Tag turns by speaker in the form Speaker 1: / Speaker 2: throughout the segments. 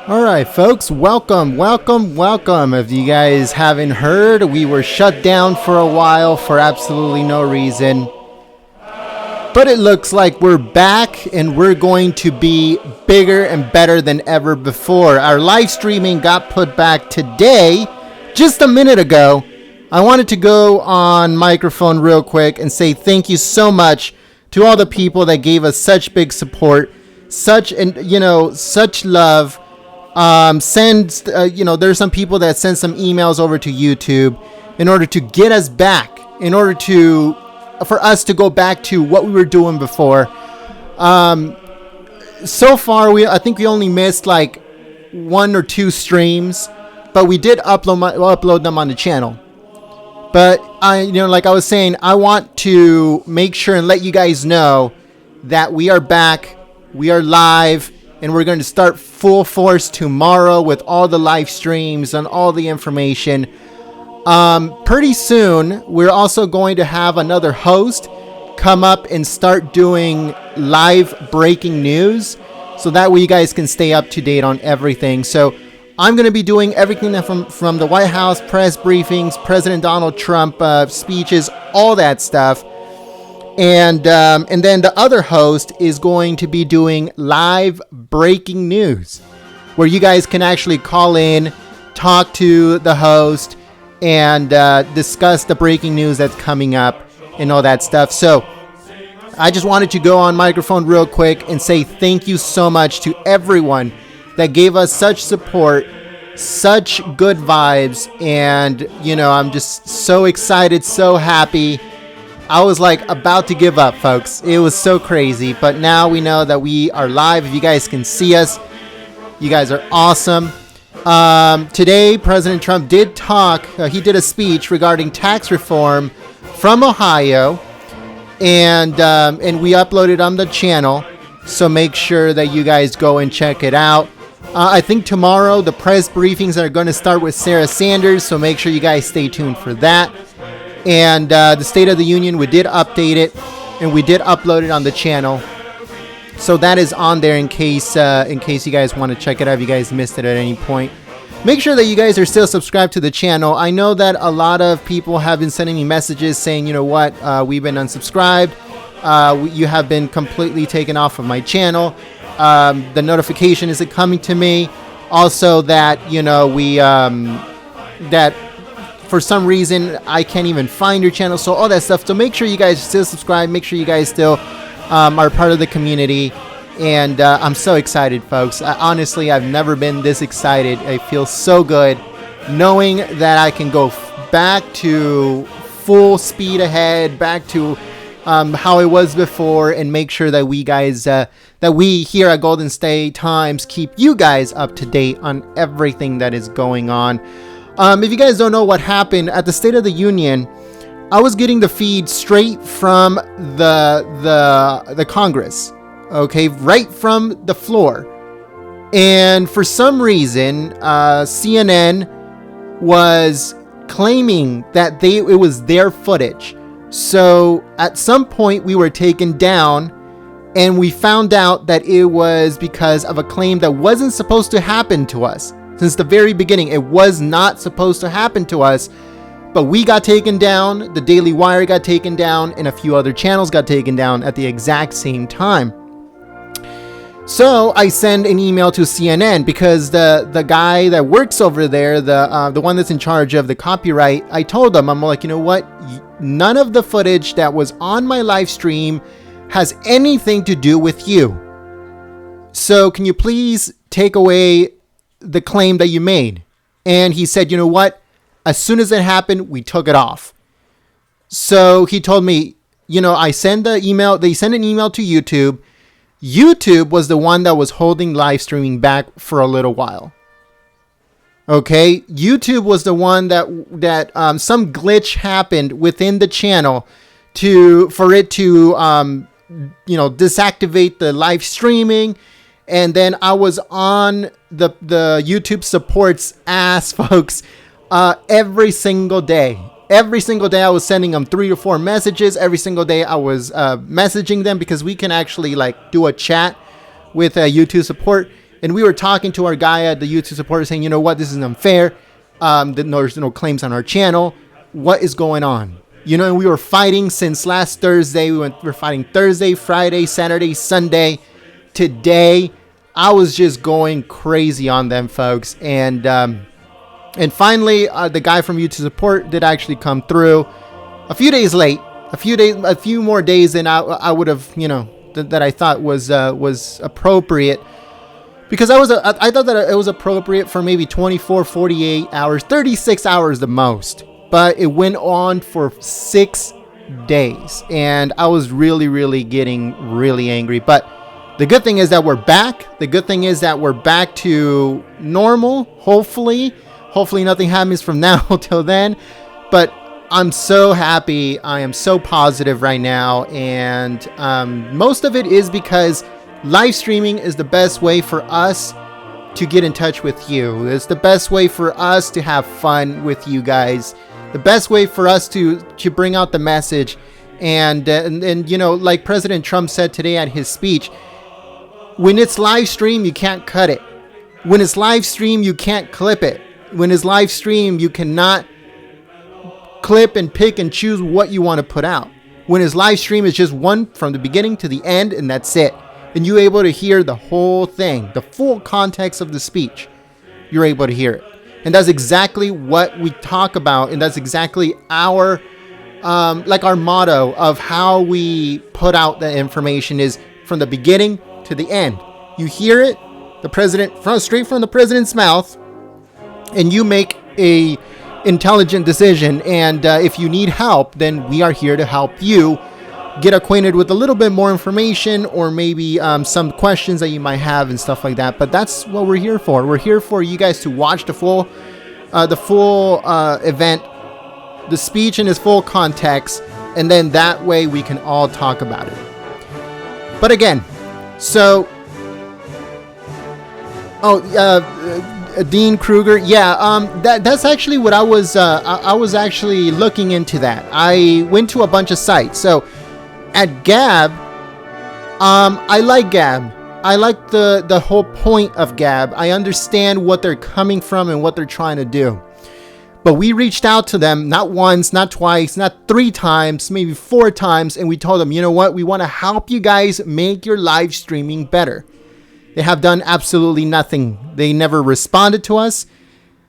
Speaker 1: All right, folks, welcome. If you guys haven't heard, we were shut down for a while for absolutely no reason. But it looks like we're back and we're going to be bigger and better than ever before. Our live streaming got put back today, just a minute ago. I wanted to go on microphone real quick and say thank you so much to all the people that gave us such big support, such love. There's some people that send some emails over to YouTube in order to get us back, for us to go back to what we were doing before. So far, I think we only missed like 1 or 2 streams, but we did upload them on the channel. But like I was saying, I want to make sure and let you guys know that we are back, we are live. And we're going to start full force tomorrow with all the live streams and all the information. Pretty soon, we're also going to have another host come up and start doing live breaking news. So that way you guys can stay up to date on everything. So I'm going to be doing everything from the White House press briefings, President Donald Trump speeches, all that stuff. And then the other host is going to be doing live breaking news, where you guys can actually call in, talk to the host, and discuss the breaking news that's coming up and all that stuff. So I just wanted to go on microphone real quick and say thank you so much to everyone that gave us such support, such good vibes. And, I'm just so excited, so happy. I was like about to give up, folks. It was so crazy. But now we know that we are live. If you guys can see us, you guys are awesome. Today, President Trump did talk. He did a speech regarding tax reform from Ohio. And we uploaded on the channel. So make sure that you guys go and check it out. I think tomorrow the press briefings are going to start with Sarah Sanders. So make sure you guys stay tuned for that. And the State of the Union, we did update it, and we did upload it on the channel. So that is on there in case you guys want to check it out, if you guys missed it at any point. Make sure that you guys are still subscribed to the channel. I know that a lot of people have been sending me messages saying, we've been unsubscribed. You have been completely taken off of my channel. The notification isn't coming to me. Also that, that for some reason I can't even find your channel, so all that stuff. So make sure you guys still subscribe, make sure you guys still are part of the community. And I'm so excited, folks. Honestly, I've never been this excited. I feel so good knowing that I can go back to full speed ahead, back to how it was before, and make sure that we guys that we here at Golden State Times keep you guys up to date on everything that is going on. If you guys don't know what happened at the State of the Union, I was getting the feed straight from the Congress, okay, right from the floor. And for some reason, CNN was claiming that it was their footage. So at some point we were taken down, and we found out that it was because of a claim that wasn't supposed to happen to us. Since the very beginning, it was not supposed to happen to us, but we got taken down, the Daily Wire got taken down, and a few other channels got taken down at the exact same time. So I send an email to CNN because the guy that works over there, the one that's in charge of the copyright, I told him, I'm like, you know what? None of the footage that was on my live stream has anything to do with you. So can you please take away the claim that you made? And he said, you know what? As soon as it happened, we took it off. So he told me, I send the email. They sent an email to YouTube. YouTube was the one that was holding live streaming back for a little while. Okay, YouTube was the one that some glitch happened within the channel for it to deactivate the live streaming. And then I was on the YouTube support's ass, folks, every single day. Every single day I was sending them 3 or 4 messages. Every single day I was messaging them, because we can actually do a chat with YouTube support. And we were talking to our guy at the YouTube supporter saying, you know what, this is unfair. There's no claims on our channel. What is going on? You know, we were fighting since last Thursday. We're fighting Thursday, Friday, Saturday, Sunday. Today, I was just going crazy on them, folks. And finally, the guy from YouTube support did actually come through a few days late, a few more days than I would have, you know, that I thought was appropriate. Because I thought that it was appropriate for maybe 24, 48 hours, 36 hours the most. But it went on for 6 days. And I was really, really getting really angry. But the good thing is that we're back. The good thing is that we're back to normal, hopefully. Hopefully nothing happens from now till then. But I'm so happy. I am so positive right now. And most of it is because live streaming is the best way for us to get in touch with you. It's the best way for us to have fun with you guys. The best way for us to bring out the message. And you know, like President Trump said today at his speech, when it's live stream, you can't cut it. When it's live stream, you can't clip it. When it's live stream, you cannot clip and pick and choose what you want to put out. When it's live stream, it's just one from the beginning to the end, and that's it. And you're able to hear the whole thing, the full context of the speech. You're able to hear it. And that's exactly what we talk about. And that's exactly our, like our motto of how we put out the information is from the beginning to the end. You hear it, the president, straight from the president's mouth, and you make a intelligent decision. And if you need help, then we are here to help you get acquainted with a little bit more information, or maybe some questions that you might have and stuff like that. But that's what we're here for. We're here for you guys to watch the full event, the speech in its full context, and then that way we can all talk about it. But again, so Dean Kruger, that's actually what I was actually looking into that. I went to a bunch of sites. So at Gab, I like Gab. I like the whole point of Gab. I understand what they're coming from and what they're trying to do. But we reached out to them not once, not twice, not 3 times, maybe 4 times, and we told them, you know what, we want to help you guys make your live streaming better. They have done absolutely nothing. They never responded to us.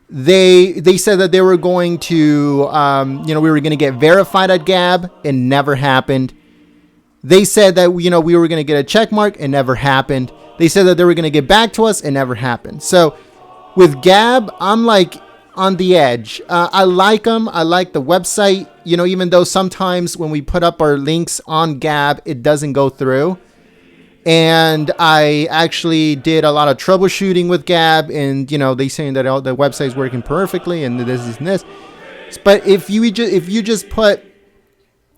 Speaker 1: They said that they were going to, we were going to get verified at Gab. It never happened. They said that, we were going to get a check mark. It never happened. They said that they were going to get back to us. It never happened. So with Gab, I'm like on the edge. I like them. I like the website, even though sometimes when we put up our links on Gab, it doesn't go through. And I actually did a lot of troubleshooting with Gab, and they saying that the website's working perfectly and this and this. But if you just put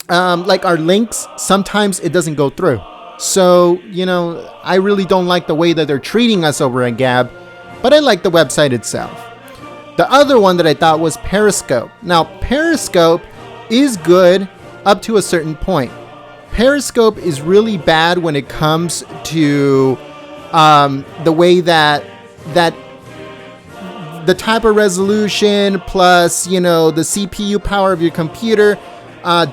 Speaker 1: like our links, sometimes it doesn't go through. So I really don't like the way that they're treating us over at Gab, but I like the website itself. The other one that I thought was Periscope. Now Periscope is good up to a certain point. Periscope is really bad when it comes to the way that the type of resolution plus the CPU power of your computer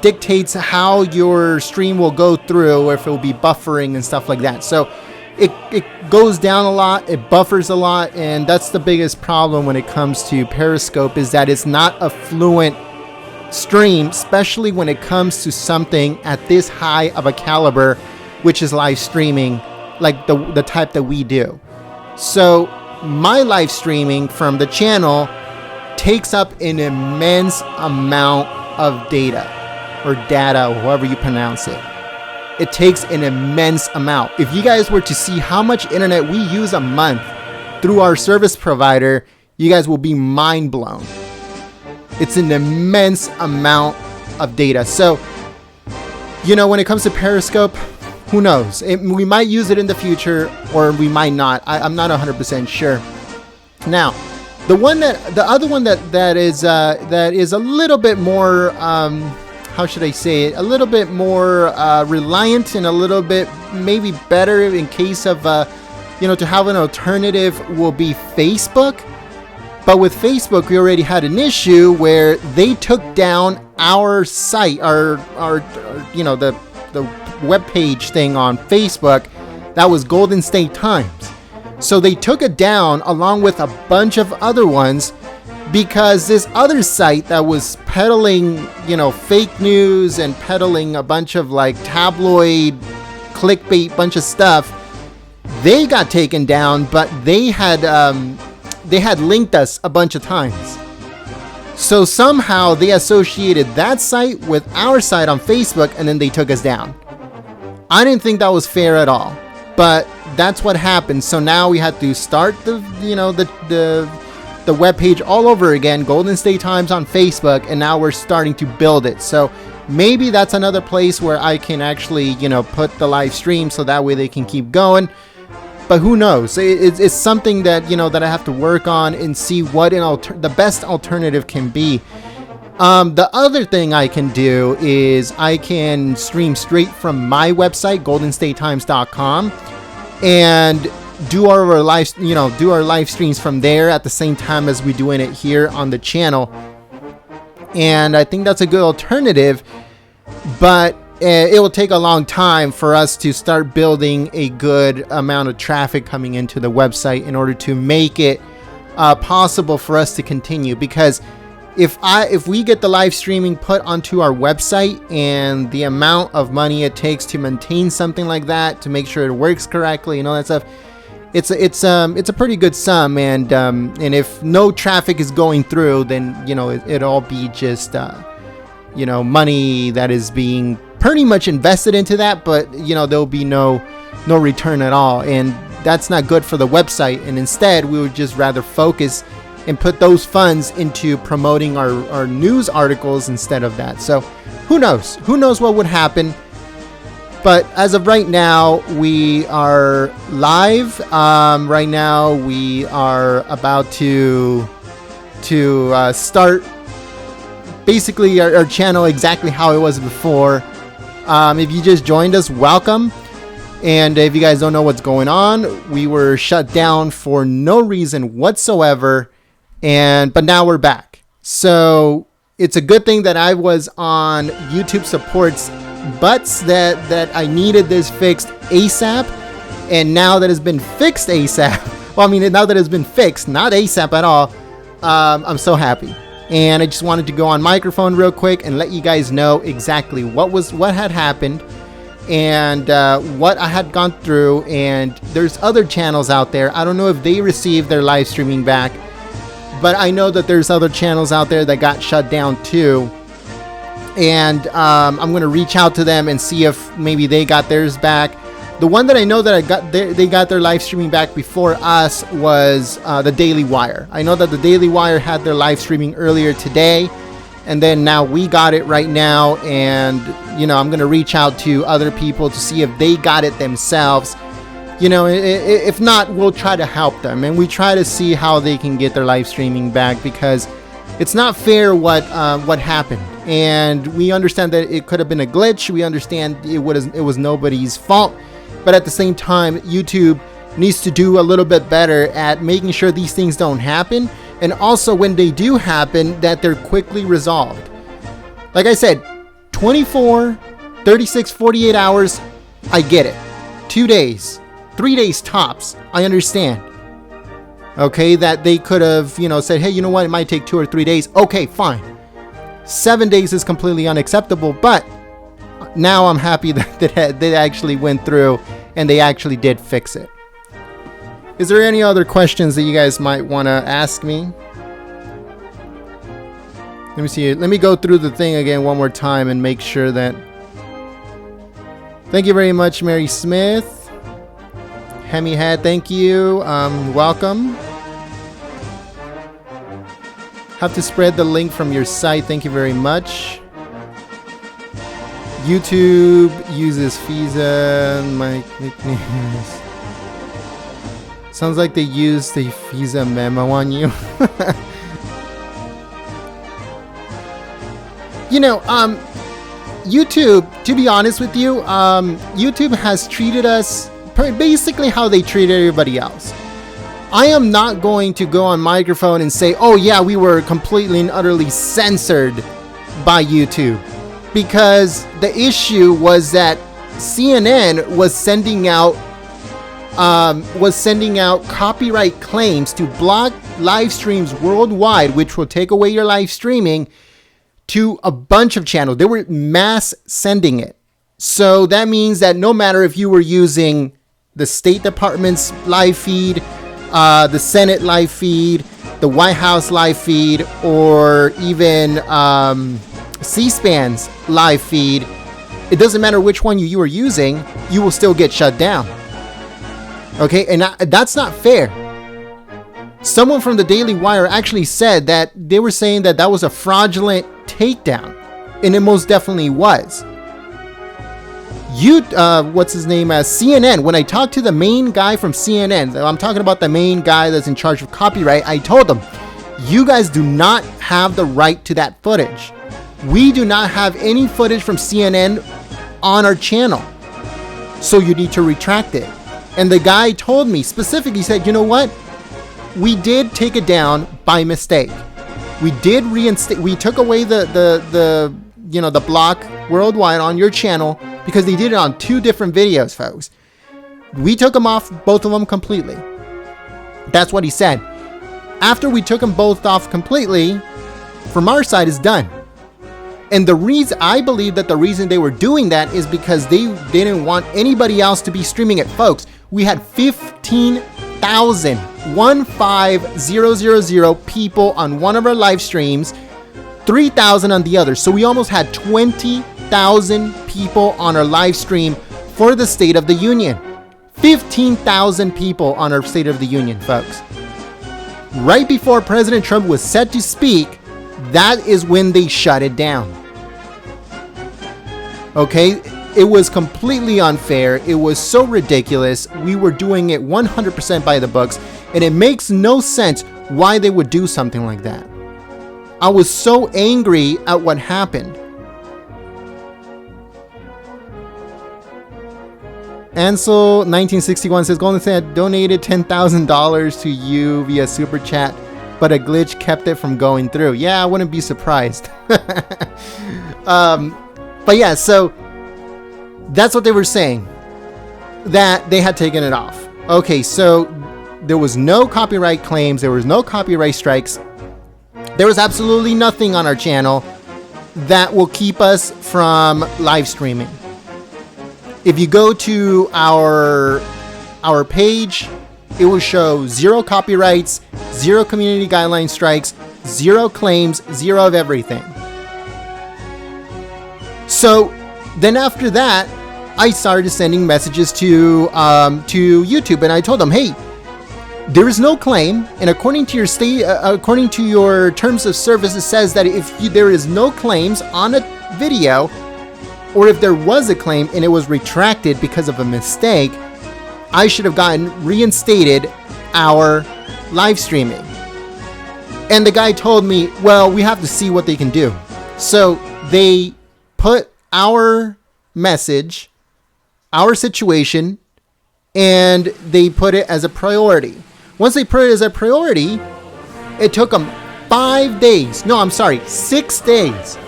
Speaker 1: dictates how your stream will go through, or if it will be buffering and stuff like that. So it goes down a lot, it buffers a lot, and that's the biggest problem when it comes to Periscope, is that it's not a fluent stream, especially when it comes to something at this high of a caliber, which is live streaming, like the type that we do. So my live streaming from the channel takes up an immense amount of data, or however you pronounce it. It takes an immense amount. If you guys were to see how much internet we use a month through our service provider, you guys will be mind blown. It's an immense amount of data. So, when it comes to Periscope, who knows? We might use it in the future, or we might not. I'm not 100% sure. Now, the other one that is a little bit more, how should I say it? A little bit more reliant, and a little bit maybe better in case of to have an alternative will be Facebook. But with Facebook, we already had an issue where they took down our site, our the web page thing on Facebook. That was Golden State Times. So they took it down along with a bunch of other ones because this other site that was peddling, fake news and peddling a bunch of like tabloid clickbait bunch of stuff, they got taken down, but they had linked us a bunch of times. So somehow they associated that site with our site on Facebook, and then they took us down. I didn't think that was fair at all, but that's what happened. So now we had to start the web page all over again, Golden State Times on Facebook, and now we're starting to build it. So maybe that's another place where I can actually, put the live stream so that way they can keep going. But who knows? It's something that, that I have to work on and see what the best alternative can be. The other thing I can do is I can stream straight from my website, goldenstatetimes.com, and do our live streams from there at the same time as we're doing it here on the channel. And I think that's a good alternative, but it will take a long time for us to start building a good amount of traffic coming into the website in order to make it possible for us to continue. Because if we get the live streaming put onto our website, and the amount of money it takes to maintain something like that, to make sure it works correctly and all that stuff, it's a pretty good sum. And if no traffic is going through, then it'll all be just money that is being pretty much invested into that, but there'll be no return at all, and that's not good for the website. And instead, we would just rather focus and put those funds into promoting our news articles instead of that. So who knows what would happen. But as of right now, we are live. Right now we are about to start basically our channel exactly how it was before. If you just joined us, welcome. And if you guys don't know what's going on, we were shut down for no reason whatsoever, but now we're back. So it's a good thing that I was on YouTube Support's butts that I needed this fixed ASAP, and now that it's been fixed ASAP, now that it's been fixed, not ASAP at all, I'm so happy. And I just wanted to go on microphone real quick and let you guys know exactly what had happened and what I had gone through. And there's other channels out there. I don't know if they received their live streaming back, but I know that there's other channels out there that got shut down too. And I'm going to reach out to them and see if maybe they got theirs back. The one that I know that they got their live streaming back before us was the Daily Wire. I know that the Daily Wire had their live streaming earlier today, and then now we got it right now. And I'm going to reach out to other people to see if they got it themselves. If not, we'll try to help them, and we try to see how they can get their live streaming back, because it's not fair what happened. And we understand that it could have been a glitch. We understand it was nobody's fault. But at the same time, YouTube needs to do a little bit better at making sure these things don't happen. And also, when they do happen, that they're quickly resolved. Like I said, 24, 36, 48 hours, I get it. 2 days, 3 days tops, I understand. Okay, that they could have, said, hey, you know what, it might take 2 or 3 days. Okay, fine. 7 days is completely unacceptable, but now I'm happy that they actually went through and they actually did fix it. Is there any other questions that you guys might want to ask me? Let me see. Let me go through the thing again one more time and make sure that... Thank you very much, Mary Smith. Hemi Head, thank you. Welcome. Have to spread the link from your site. Thank you very much. YouTube uses Visa. My nickname is... Sounds like they used the Visa memo on you. YouTube, to be honest with you, YouTube has treated us basically how they treated everybody else. I am not going to go on microphone and say, oh yeah, we were completely and utterly censored by YouTube, because the issue was that CNN was sending out copyright claims to block live streams worldwide, which will take away your live streaming, to a bunch of channels. They were mass sending it. So that means that no matter if you were using the State Department's live feed, the Senate live feed, the White House live feed, or even C-SPAN's live feed, it doesn't matter which one you are using, you will still get shut down. Okay, and that's not fair. Someone from the Daily Wire actually said that they were saying that that was a fraudulent takedown, and it most definitely was. What's his name? CNN. When I talked to the main guy from CNN, I'm talking about the main guy that's in charge of copyright. I told them, you guys do not have the right to that footage. We do not have any footage from CNN on our channel, so you need to retract it. And the guy told me specifically, said, you know what? We did take it down by mistake. We did reinstate. We took away the block worldwide on your channel because they did it on 2 different videos, folks. We took them off, both of them completely. That's what he said. After we took them both off completely, from our side is done. And the reason, I believe that the reason they were doing that is because they didn't want anybody else to be streaming it, folks. We had 15,000 people on one of our live streams, 3,000 on the other. So we almost had 20,000 people on our live stream for the State of the Union. 15,000 people on our State of the Union, folks. Right before President Trump was set to speak, that is when they shut it down. Okay? It was completely unfair. It was so ridiculous. We were doing it 100% by the books, and it makes no sense why they would do something like that. I was so angry at what happened. Ansel 1961 says, Golden State donated $10,000 to you via Super Chat, but a glitch kept it from going through. Yeah, I wouldn't be surprised. But yeah, so that's what they were saying, that they had taken it off. Okay, so there was no copyright claims. There was no copyright strikes. There was absolutely nothing on our channel that will keep us from live streaming. If you go to our page, it will show 0 copyrights, 0 community guideline strikes, 0 claims, 0 of everything. So then after that, I started sending messages to YouTube, and I told them, hey, there is no claim, and according to your terms of service, it says that if there is no claims on a video, or if there was a claim and it was retracted because of a mistake, I should have gotten reinstated our live streaming. And the guy told me, well, we have to see what they can do. So they put our message, our situation, and they put it as a priority. Once they put it as a priority, it took them 6 days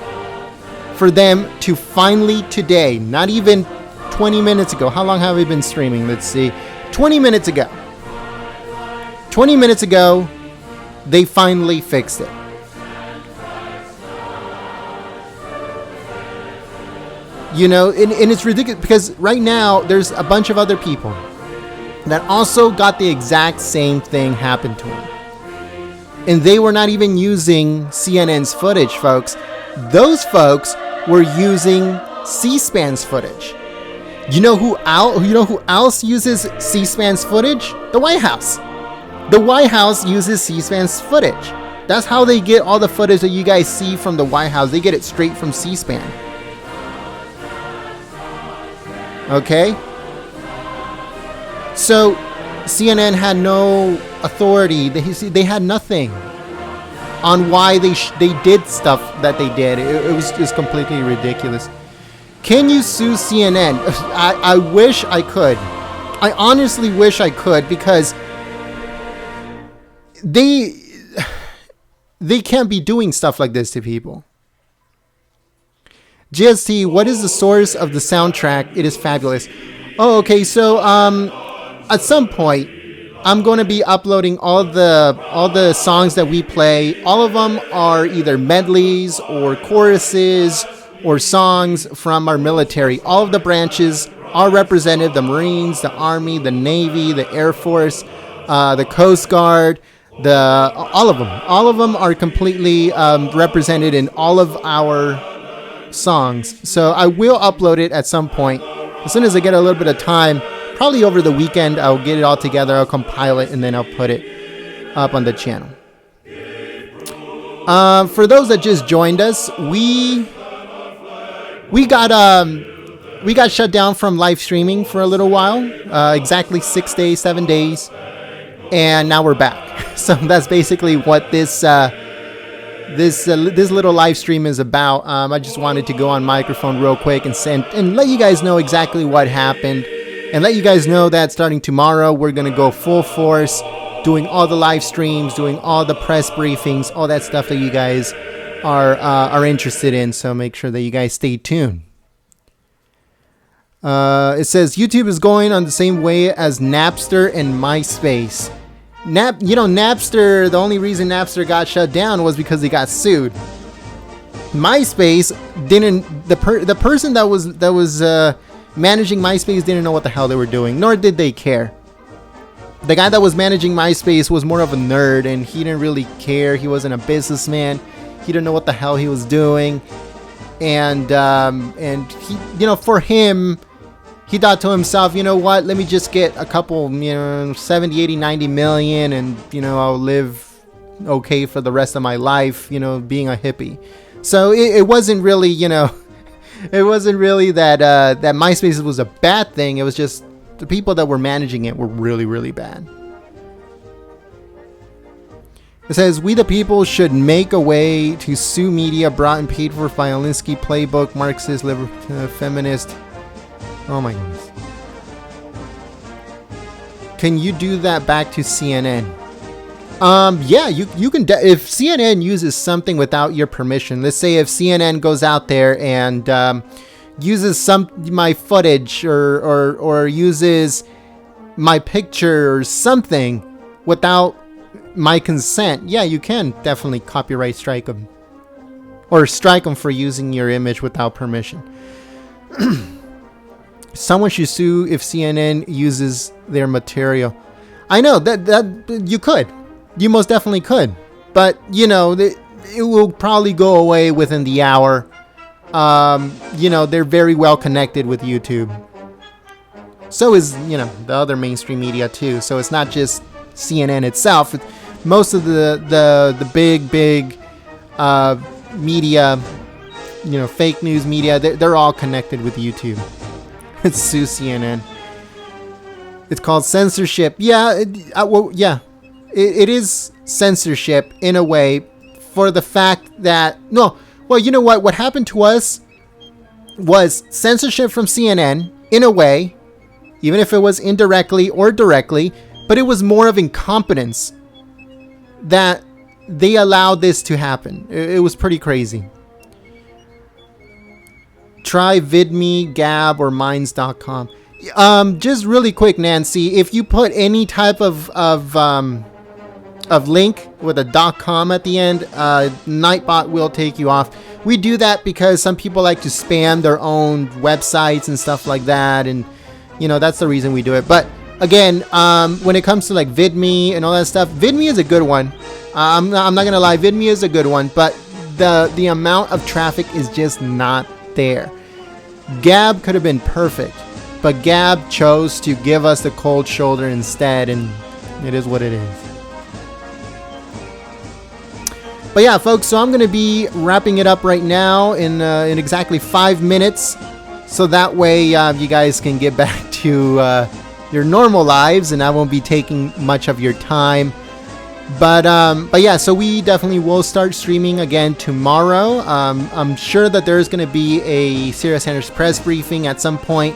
Speaker 1: for them to finally today, not even 20 minutes ago. How long have we been streaming? Let's see. 20 minutes ago. 20 minutes ago, they finally fixed it. You know, and it's ridiculous because right now there's a bunch of other people that also got the exact same thing happen to them. And they were not even using CNN's footage, folks. Those folks were using C-SPAN's footage. You know who else uses C-SPAN's footage? The White House. The White House uses C-SPAN's footage. That's how they get all the footage that you guys see from the White House. They get it straight from C-SPAN. Okay? So CNN had no authority. They had nothing on why they did stuff that they did. It was just completely ridiculous. Can you sue CNN? I wish I could. I honestly wish I could, because they can't be doing stuff like this to people. GST, what is the source of the soundtrack? It is fabulous. Oh, okay. So at some point, I'm going to be uploading all the songs that we play. All of them are either medleys or choruses or songs from our military. All of the branches are represented: the Marines, the Army, the Navy, the Air Force, the Coast Guard, all of them. All of them are completely represented in all of our songs. So I will upload it at some point. As soon as I get a little bit of time, probably over the weekend, I'll get it all together, I'll compile it, and then I'll put it up on the channel. For those that just joined us, we got shut down from live streaming for a little while, exactly 6 days, 7 days, and now we're back. So that's basically what this little live stream is about. I just wanted to go on microphone real quick and let you guys know exactly what happened, and let you guys know that starting tomorrow we're gonna go full force, doing all the live streams, doing all the press briefings, all that stuff that you guys are interested in. So make sure that you guys stay tuned. It says YouTube is going on the same way as Napster and MySpace. Napster, the only reason Napster got shut down was because they got sued. MySpace didn't, the person that was managing MySpace didn't know what the hell they were doing, nor did they care. The guy that was managing MySpace was more of a nerd, and he didn't really care. He wasn't a businessman. He didn't know what the hell he was doing. And he, for him, he thought to himself, you know what, let me just get a couple, 70, 80, 90 million, and, I'll live okay for the rest of my life, being a hippie. So it wasn't really, it wasn't really that MySpace was a bad thing. It was just the people that were managing it were really, really bad. It says, we the people should make a way to sue media brought and paid for by Alinsky playbook, Marxist, feminist. Oh my goodness. Can you do that back to CNN? Yeah, you can. If CNN uses something without your permission, let's say if CNN goes out there and uses my footage or uses my picture or something without my consent, yeah, you can definitely copyright strike them or strike them for using your image without permission. Someone should sue if CNN uses their material. I know that you could. You most definitely could. But, it will probably go away within the hour. They're very well connected with YouTube. So is, the other mainstream media too. So it's not just CNN itself. Most of the big media, fake news media, they're all connected with YouTube. It's sue CNN. It's called censorship. Yeah, it is censorship in a way, for the fact that what happened to us was censorship from CNN in a way, even if it was indirectly or directly, but it was more of incompetence that they allowed this to happen. It was pretty crazy. Try VidMe, Gab, or Minds.com. Just really quick, Nancy, if you put any type of link with a .com at the end, Nightbot will take you off. We do that because some people like to spam their own websites and stuff like that, and that's the reason we do it. But again, when it comes to like VidMe and all that stuff, VidMe is a good one. I'm not gonna lie, VidMe is a good one, but the amount of traffic is just not there. Gab could have been perfect, but Gab chose to give us the cold shoulder instead, and it is what it is. But yeah, folks, so I'm going to be wrapping it up right now in exactly 5 minutes, so that way you guys can get back to your normal lives, and I won't be taking much of your time. But yeah, so we definitely will start streaming again tomorrow. I'm sure that there's going to be a Serious Sanders press briefing at some point.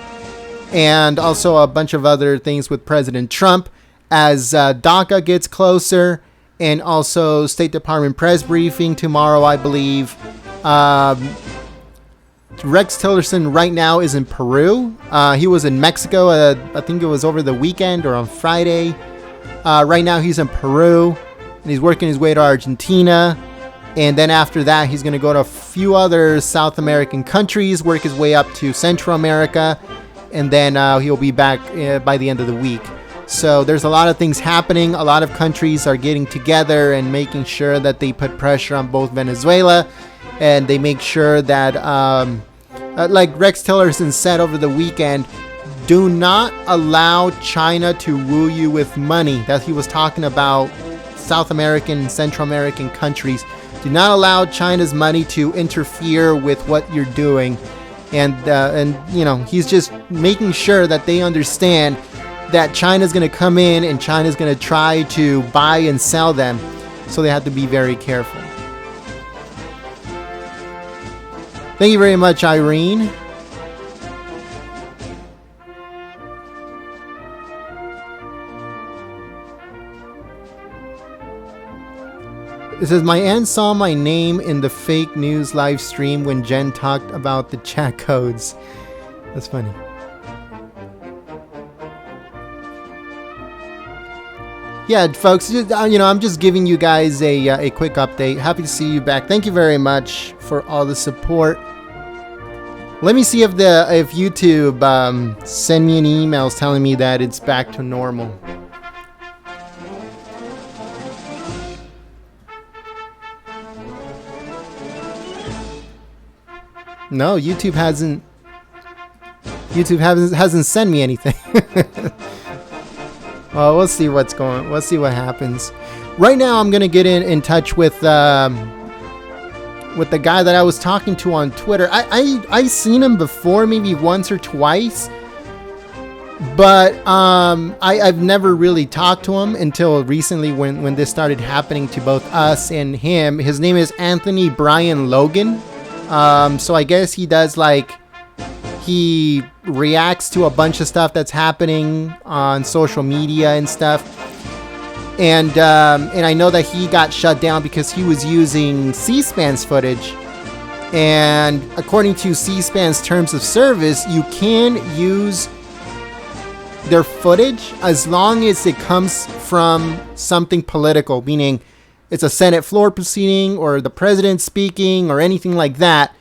Speaker 1: and also a bunch of other things with President Trump as DACA gets closer, and also State Department press briefing tomorrow, I believe. Rex Tillerson right now is in Peru. He was in Mexico, I think it was over the weekend or on Friday. Right now he's in Peru, and he's working his way to Argentina. And then after that, he's going to go to a few other South American countries, work his way up to Central America, and then he'll be back by the end of the week. So there's a lot of things happening. A lot of countries are getting together and making sure that they put pressure on both Venezuela, and they make sure that, like Rex Tillerson said over the weekend, do not allow China to woo you with money. That he was talking about South American and Central American countries. Do not allow China's money to interfere with what you're doing. And you know, he's just making sure that they understand that China's going to come in and China's going to try to buy and sell them. So they have to be very careful. Thank you very much, Irene. It says, my aunt saw my name in the fake news live stream when Jen talked about the chat codes. That's funny. Yeah, folks, you know, I'm just giving you guys a quick update. Happy to see you back. Thank you very much for all the support. Let me see if YouTube send me any emails telling me that it's back to normal. No, YouTube hasn't sent me anything. Well, we'll see what's going. We'll see what happens. Right now, I'm gonna get in touch with the guy that I was talking to on Twitter. I seen him before, maybe once or twice, but I've never really talked to him until recently when this started happening to both us and him. His name is Anthony Brian Logan. So I guess he does he reacts to a bunch of stuff that's happening on social media and stuff. And I know that he got shut down because he was using C-SPAN's footage. And according to C-SPAN's terms of service, you can use their footage as long as it comes from something political, meaning it's a Senate floor proceeding or the president speaking or anything like that.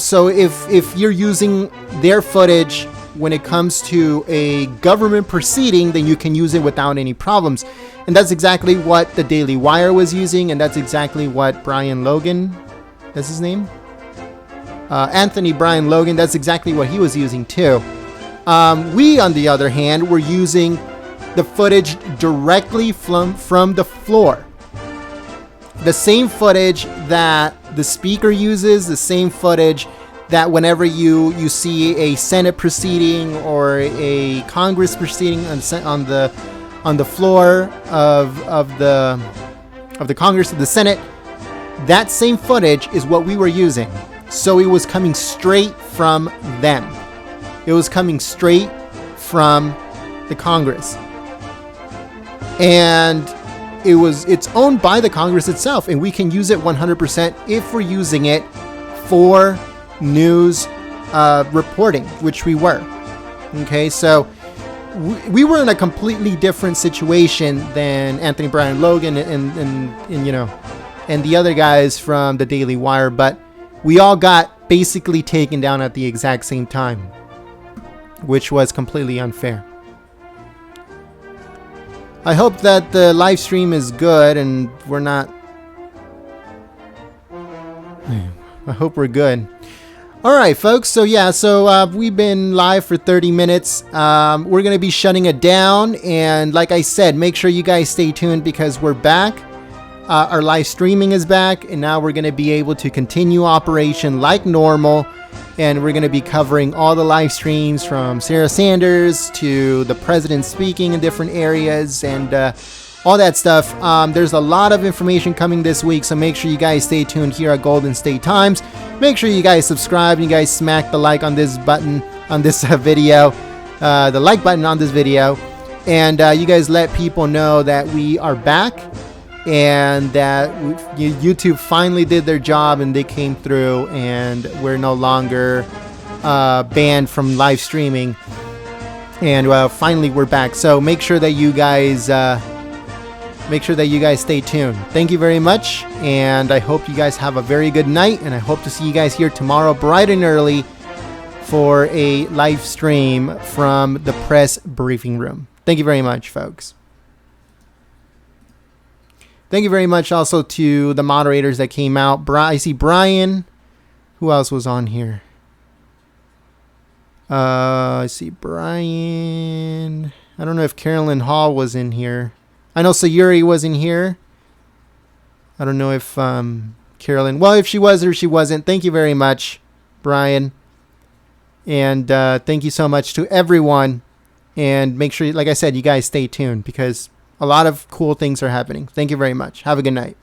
Speaker 1: So if you're using their footage when it comes to a government proceeding, then you can use it without any problems. And that's exactly what the Daily Wire was using, and that's exactly what Brian Logan, that's his name? Anthony Brian Logan, that's exactly what he was using too. We, on the other hand, were using the footage directly from the floor. The same footage that the speaker uses, the same footage that whenever you see a Senate proceeding or a Congress proceeding on the floor of the Congress, of the Senate, that same footage is what we were using. So it was coming straight from them. It was coming straight from the Congress. And it's owned by the Congress itself, and we can use it 100% if we're using it for news reporting, which we were. Okay, so we were in a completely different situation than Anthony Brian Logan and you know, and the other guys from the Daily Wire, but we all got basically taken down at the exact same time, which was completely unfair. I hope that the live stream is good and we're not... I hope we're good. Alright, folks. So yeah, we've been live for 30 minutes. We're going to be shutting it down. And like I said, make sure you guys stay tuned because we're back. Our live streaming is back. And now we're going to be able to continue operation like normal. And we're going to be covering all the live streams from Sarah Sanders to the president speaking in different areas and all that stuff. There's a lot of information coming this week, so make sure you guys stay tuned here at Golden State Times. Make sure you guys subscribe and you guys smack the like on this button on this video, the like button on this video, and you guys let people know that we are back and that YouTube finally did their job and they came through and we're no longer banned from live streaming. And finally we're back. So make sure that you guys stay tuned. Thank you very much, and I hope you guys have a very good night, and I hope to see you guys here tomorrow bright and early for a live stream from the press briefing room. Thank you very much, folks. Thank you very much also to the moderators that came out. I see Brian. Who else was on here? I see Brian. I don't know if Carolyn Hall was in here. I know Sayuri was in here. I don't know if Carolyn... Well, if she was or she wasn't, thank you very much, Brian. And thank you so much to everyone. And make sure, like I said, you guys stay tuned because a lot of cool things are happening. Thank you very much. Have a good night.